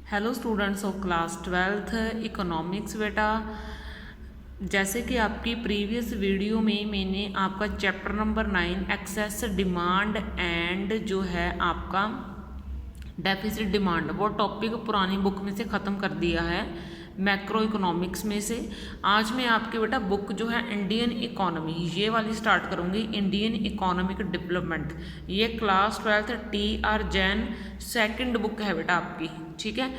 Hello students of class 12th economics. बेटा, जैसे कि आपकी प्रीवियस वीडियो में मैंने आपका chapter number 9 excess demand and जो है आपका डेफिसिट डिमांड वो टॉपिक पुरानी बुक में से ख़त्म कर दिया है, मैक्रो इकोनॉमिक्स में से। आज मैं आपके बेटा बुक जो है इंडियन इकोनॉमी ये वाली स्टार्ट करूँगी, इंडियन इकोनॉमिक डेवलपमेंट। ये class 12th TR Jain second book है बेटा आपकी, ठीक है।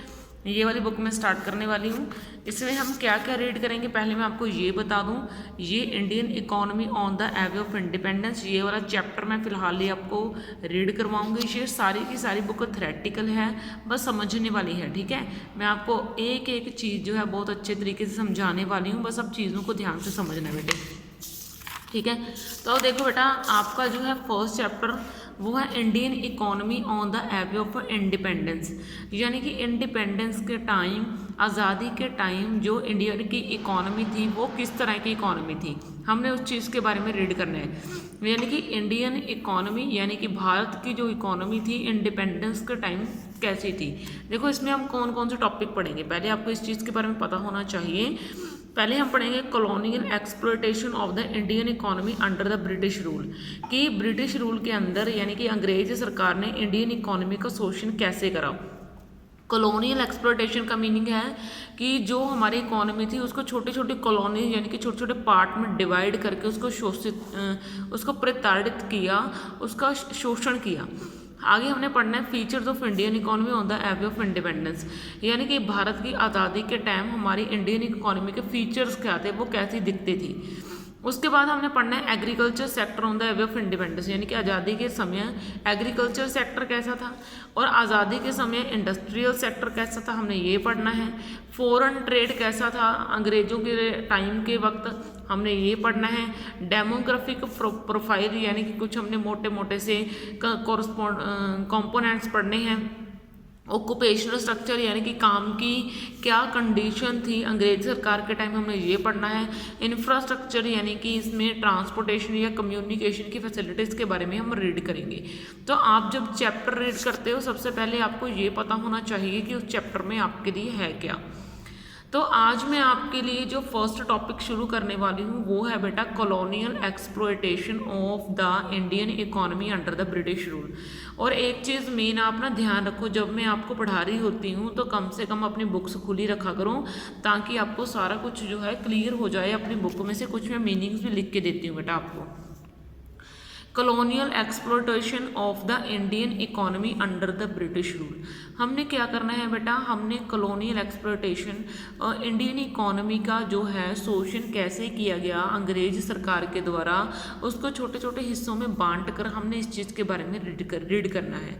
ये वाली बुक मैं स्टार्ट करने वाली हूँ। इसमें हम क्या क्या रीड करेंगे, पहले मैं आपको ये बता दूँ। ये Indian economy on the eve of independence, ये वाला चैप्टर मैं फ़िलहाल ही आपको रीड करवाऊँगी। ये सारी की सारी बुक थ्रेटिकल है, बस समझने वाली है, ठीक है। मैं आपको एक एक चीज़ जो है बहुत अच्छे तरीके से समझाने वाली हूँ, बस अब चीज़ों को ध्यान से समझना बेटे, ठीक है। तो देखो बेटा, आपका जो है फर्स्ट चैप्टर वो है Indian economy on the eve of independence, यानी कि इंडिपेंडेंस के टाइम, आज़ादी के टाइम जो इंडिया की इकोनॉमी थी वो किस तरह की इकोनॉमी थी, हमने उस चीज़ के बारे में रीड करना है। यानी कि इंडियन इकोनॉमी यानी कि भारत की जो इकोनॉमी थी इंडिपेंडेंस के टाइम कैसी थी। देखो इसमें हम कौन कौन से टॉपिक पढ़ेंगे, पहले आपको इस चीज़ के बारे में पता होना चाहिए। पहले हम पढ़ेंगे colonial exploitation of the Indian economy under the British rule, कि ब्रिटिश रूल के अंदर यानी कि अंग्रेज सरकार ने इंडियन इकोनॉमी का शोषण कैसे करा। कॉलोनियल एक्सप्लॉयटेशन का मीनिंग है कि जो हमारी इकोनॉमी थी उसको छोटे छोटे कॉलोनी यानी कि छोटे छोटे पार्ट में डिवाइड करके उसको प्रताड़ित किया, उसका शोषण किया। आगे हमने पढ़ना है features of Indian economy on the eve of independence, यानी कि भारत की आज़ादी के टाइम हमारी इंडियन इकोनॉमी के फीचर्स क्या थे, वो कैसी दिखती थी। उसके बाद हमने पढ़ना है agriculture sector on the eve of independence, यानी कि आज़ादी के समय एग्रीकल्चर सेक्टर कैसा था और आज़ादी के समय इंडस्ट्रियल सेक्टर कैसा था, हमने ये पढ़ना है। फॉरेन ट्रेड कैसा था अंग्रेज़ों के टाइम के वक्त, हमने ये पढ़ना है। डेमोग्राफिक प्रोफाइल यानी कि कुछ हमने मोटे मोटे से कंपोनेंट्स पढ़ने हैं। ऑक्यूपेशनल स्ट्रक्चर यानी कि काम की क्या कंडीशन थी अंग्रेज सरकार के टाइम, हमने ये पढ़ना है। इंफ्रास्ट्रक्चर यानी कि इसमें ट्रांसपोर्टेशन या कम्युनिकेशन की फैसिलिटीज़ के बारे में हम रीड करेंगे। तो आप जब चैप्टर रीड करते हो सबसे पहले आपको ये पता होना चाहिए कि उस चैप्टर में आपके लिए है क्या। तो आज मैं आपके लिए जो फर्स्ट टॉपिक शुरू करने वाली हूँ वो है बेटा colonial exploitation of the Indian economy under the British rule. और एक चीज़ मेन आप ना ध्यान रखो, जब मैं आपको पढ़ा रही होती हूँ तो कम से कम अपनी बुक्स खुली रखा करो ताकि आपको सारा कुछ जो है क्लियर हो जाए। अपनी बुक में से कुछ मैं मीनिंग्स भी लिख के देती हूँ बेटा आपको। Colonial exploitation of the Indian economy under the British rule, हमने क्या करना है बेटा, हमने कॉलोनियल एक्सप्लॉयटेशन इंडियन इकोनॉमी का जो है शोषण कैसे किया गया अंग्रेज सरकार के द्वारा, उसको छोटे छोटे हिस्सों में बांट कर हमने इस चीज़ के बारे में रीड करना है।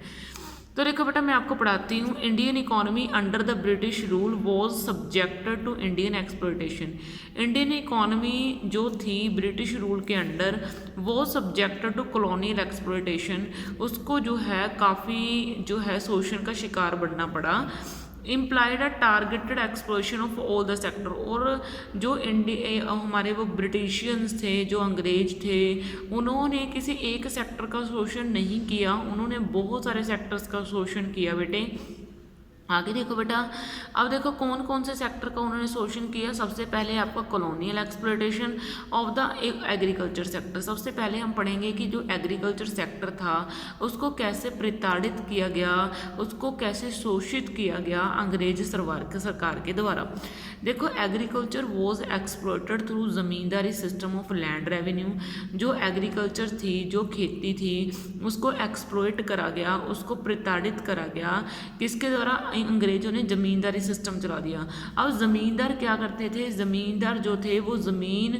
तो देखो बेटा, मैं आपको पढ़ाती हूँ। Indian economy under the British rule was subjected to Indian exploitation, Indian economy जो थी ब्रिटिश रूल के अंडर वो सब्जेक्टेड टू कॉलोनियल एक्सप्लॉयटेशन, उसको जो है काफ़ी जो है शोषण का शिकार बनना पड़ा। Implied a targeted explosion of all the sector, और जो हमारे वो ब्रिटिशियंस थे जो अंग्रेज थे उन्होंने किसी एक सेक्टर का शोषण नहीं किया, उन्होंने बहुत सारे सेक्टर्स का शोषण किया बेटे। आगे देखो बेटा, अब देखो कौन कौन से सेक्टर का उन्होंने शोषण किया। सबसे पहले आपका colonial exploitation of the agriculture sector, सबसे पहले हम पढ़ेंगे कि जो एग्रीकल्चर सेक्टर था उसको कैसे प्रताड़ित किया गया, उसको कैसे शोषित किया गया अंग्रेज सरकार के द्वारा। देखो agriculture was exploited through ज़मींदारी system of land revenue, जो एग्रीकल्चर थी जो खेती थी उसको एक्सप्लॉयट करा गया, उसको प्रताड़ित करा गया, किसके द्वारा, अंग्रेजों ने ज़मींदारी सिस्टम चला दिया। अब ज़मींदार क्या करते थे, ज़मींदार जो थे वो ज़मीन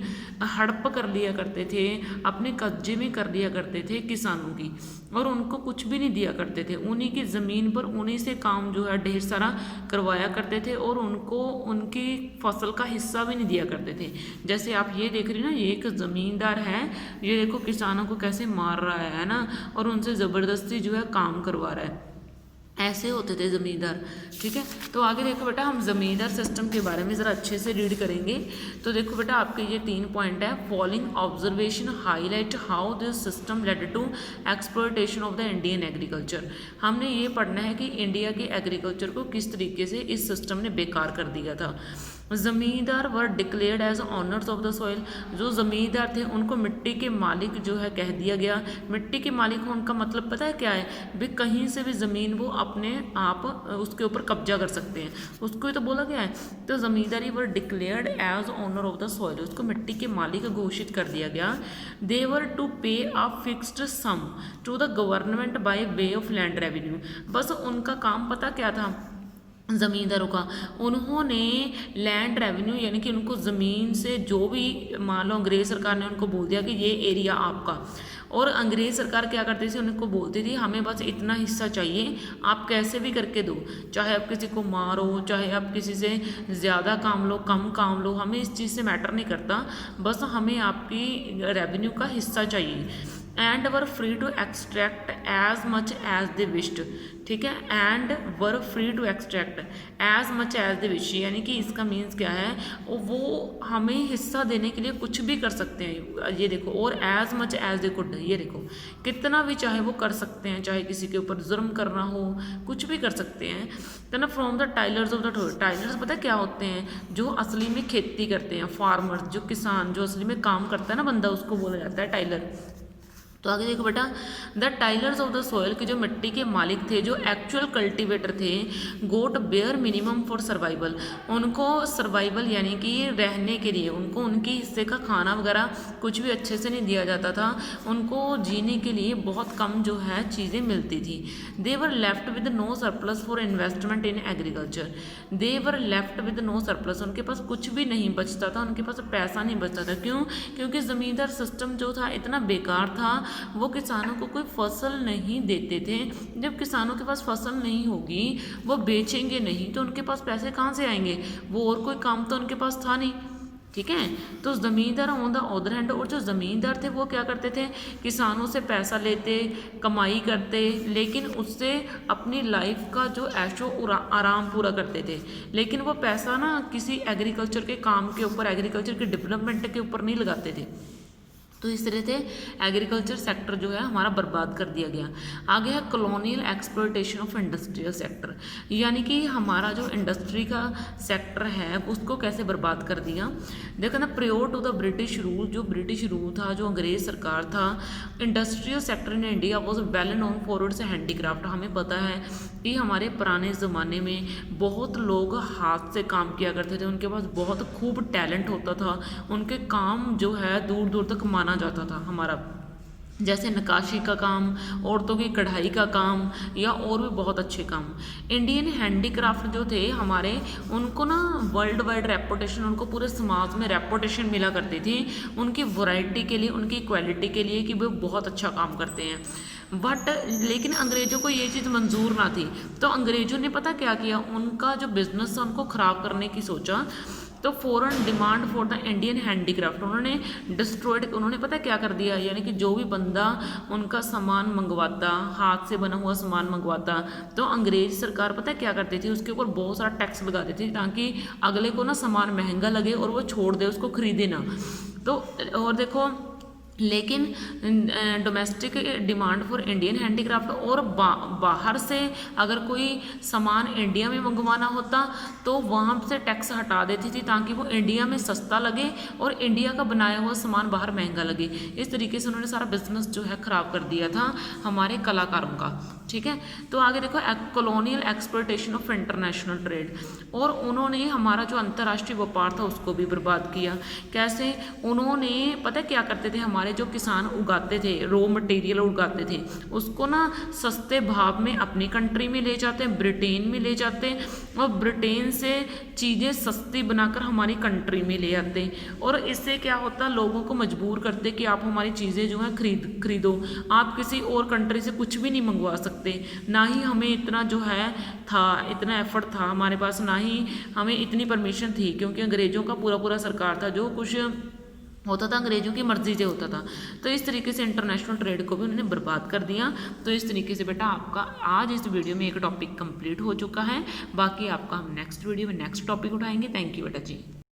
हड़प कर लिया करते थे, अपने कब्जे में कर लिया करते थे किसानों की, और उनको कुछ भी नहीं दिया करते थे। उन्हीं की ज़मीन पर उन्हीं से काम जो है ढेर सारा करवाया करते थे और उनको उनकी फसल का हिस्सा भी नहीं दिया करते थे। जैसे आप ये देख रही ना, ये एक ज़मींदार है, ये देखो किसानों को कैसे मार रहा है ना, और उनसे ज़बरदस्ती जो है काम करवा रहा है। ऐसे होते थे ज़मींदार। ठीक है, तो आगे देखो बेटा, हम ज़मींदार सिस्टम के बारे में ज़रा अच्छे से रीड करेंगे। तो देखो बेटा, आपके ये 3 पॉइंट है। Following observation highlight how this system led to exploitation of the Indian agriculture. हमने ये पढ़ना है कि इंडिया के एग्रीकल्चर को किस तरीके से इस सिस्टम ने बेकार कर दिया था। Zamindar were declared as owners of the soil. जो ज़मींदार थे उनको मिट्टी के मालिक जो है कह दिया गया। मिट्टी के मालिक होने का मतलब पता है क्या है? भी कहीं से भी ज़मीन वो अपने आप उसके ऊपर कब्जा कर सकते हैं, उसको ही तो बोला गया है। तो zamindari were declared as owner of the soil, उसको मिट्टी के मालिक घोषित कर दिया गया। दे were to pay a fixed sum to the government by way of land revenue. बस उनका काम पता क्या था ज़मींदारों का? उन्होंने लैंड रेवेन्यू यानी कि उनको ज़मीन से जो भी, मान लो अंग्रेज़ सरकार ने उनको बोल दिया कि ये एरिया आपका, और अंग्रेज़ सरकार क्या करती थी, उनको बोलती थी हमें बस इतना हिस्सा चाहिए, आप कैसे भी करके दो, चाहे आप किसी को मारो, चाहे आप किसी से ज़्यादा काम लो, कम काम लो, हमें इस चीज़ से मैटर नहीं करता, बस हमें आपकी रेवेन्यू का हिस्सा चाहिए। And were free to extract as much as they wished. ठीक है, and were free to extract as much as they wish, यानी कि इसका मीन्स क्या है, वो हमें हिस्सा देने के लिए कुछ भी कर सकते हैं। ये देखो, और as much as they could, ये देखो कितना भी चाहे वो कर सकते हैं, चाहे किसी के ऊपर जुर्म करना हो, कुछ भी कर सकते हैं। तो ना from the tillers of the toll, tillers पता क्या होते हैं? जो असली में खेती करते हैं, फार्मर्स, जो किसान, जो असली में काम करता है ना बंदा, उसको बोला जाता है टाइलर। तो आगे देखो बेटा, the tillers of the soil के जो मिट्टी के मालिक थे, जो एक्चुअल कल्टीवेटर थे, गोट बेयर मिनिमम फॉर सर्वाइवल। उनको सर्वाइवल यानी कि रहने के लिए उनको उनके हिस्से का खाना वगैरह कुछ भी अच्छे से नहीं दिया जाता था, उनको जीने के लिए बहुत कम जो है चीज़ें मिलती थी। They were left with no surplus for investment in agriculture. They were left with no surplus, उनके पास कुछ भी नहीं बचता था, उनके पास पैसा नहीं बचता था। क्यों? क्योंकि ज़मींदार सिस्टम जो था इतना बेकार था, वो किसानों को कोई फसल नहीं देते थे। जब किसानों के पास फसल नहीं होगी, वो बेचेंगे नहीं, तो उनके पास पैसे कहाँ से आएंगे? वो और कोई काम तो उनके पास था नहीं। ठीक है, तो ज़मींदार ऑन द अदर हैंड, और जो ज़मींदार थे वो क्या करते थे? किसानों से पैसा लेते, कमाई करते, लेकिन उससे अपनी लाइफ का जो ऐशो आराम पूरा करते थे। लेकिन वो पैसा ना किसी एग्रीकल्चर के काम के ऊपर, एग्रीकल्चर के डेवलपमेंट के ऊपर नहीं लगाते थे। तो इस तरह से एग्रीकल्चर सेक्टर जो है हमारा बर्बाद कर दिया गया। आगे है colonial exploitation of industrial sector, यानी कि हमारा जो इंडस्ट्री का सेक्टर है उसको कैसे बर्बाद कर दिया। देखो ना, prior to the British rule, जो ब्रिटिश रूल था, जो अंग्रेज सरकार था, industrial sector in India was well known for its handicraft. हमें पता है कि हमारे पुराने ज़माने में बहुत लोग हाथ से काम किया करते थे, उनके पास बहुत खूब टैलेंट होता था, उनके काम जो है दूर दूर तक माना जाता था हमारा, जैसे नक्काशी का काम, औरतों की कढ़ाई का काम, या और भी बहुत अच्छे काम। इंडियन हैंडीक्राफ्ट जो थे हमारे, उनको ना वर्ल्ड वाइड रेपुटेशन, उनको पूरे समाज में रेपुटेशन मिला करती थी उनकी वैरायटी के लिए, उनकी क्वालिटी के लिए, कि वो बहुत अच्छा काम करते हैं। बट लेकिन अंग्रेज़ों को ये चीज़ मंजूर ना थी, तो अंग्रेज़ों ने पता क्या किया, उनका जो बिजनेस था उनको ख़राब करने की सोचा। तो foreign demand for the Indian handicraft उन्होंने डिस्ट्रॉयड, उन्होंने पता क्या कर दिया, यानी कि जो भी बंदा उनका सामान मंगवाता, हाथ से बना हुआ सामान मंगवाता, तो अंग्रेज सरकार पता क्या करती थी, उसके ऊपर बहुत सारा टैक्स लगा देती थी, ताकि अगले को ना सामान महंगा लगे और वो छोड़ दे, उसको खरीदे ना। तो और देखो, लेकिन domestic demand for Indian handicraft, और बाहर से अगर कोई सामान इंडिया में मंगवाना होता तो वहाँ से टैक्स हटा देती थी, ताकि वो इंडिया में सस्ता लगे और इंडिया का बनाया हुआ सामान बाहर महंगा लगे। इस तरीके से उन्होंने सारा बिजनेस जो है ख़राब कर दिया था हमारे कलाकारों का। ठीक है, तो आगे देखो, colonial exploitation of international trade, और उन्होंने हमारा जो अंतर्राष्ट्रीय व्यापार था उसको भी बर्बाद किया। कैसे? उन्होंने पता क्या करते थे, हमारे जो किसान उगाते थे, रॉ मटेरियल उगाते थे, उसको ना सस्ते भाव में अपनी कंट्री में ले जाते हैं, ब्रिटेन में ले जाते हैं, और ब्रिटेन से चीज़ें सस्ती बनाकर हमारी कंट्री में ले आते हैं। और इससे क्या होता, लोगों को मजबूर करते कि आप हमारी चीज़ें जो हैं खरीदो, आप किसी और कंट्री से कुछ भी नहीं मंगवा सकते, ना ही हमें इतना जो है था, इतना एफर्ट था हमारे पास, ना ही हमें इतनी परमिशन थी, क्योंकि अंग्रेज़ों का पूरा सरकार था, जो कुछ होता था, अंग्रेजों की मर्जी से होता था। तो इस तरीके से इंटरनेशनल ट्रेड को भी उन्होंने बर्बाद कर दिया। तो इस तरीके से बेटा आपका आज इस वीडियो में एक टॉपिक कंप्लीट हो चुका है। बाकी आपका हम नेक्स्ट वीडियो में नेक्स्ट टॉपिक उठाएंगे। थैंक यू बेटा जी।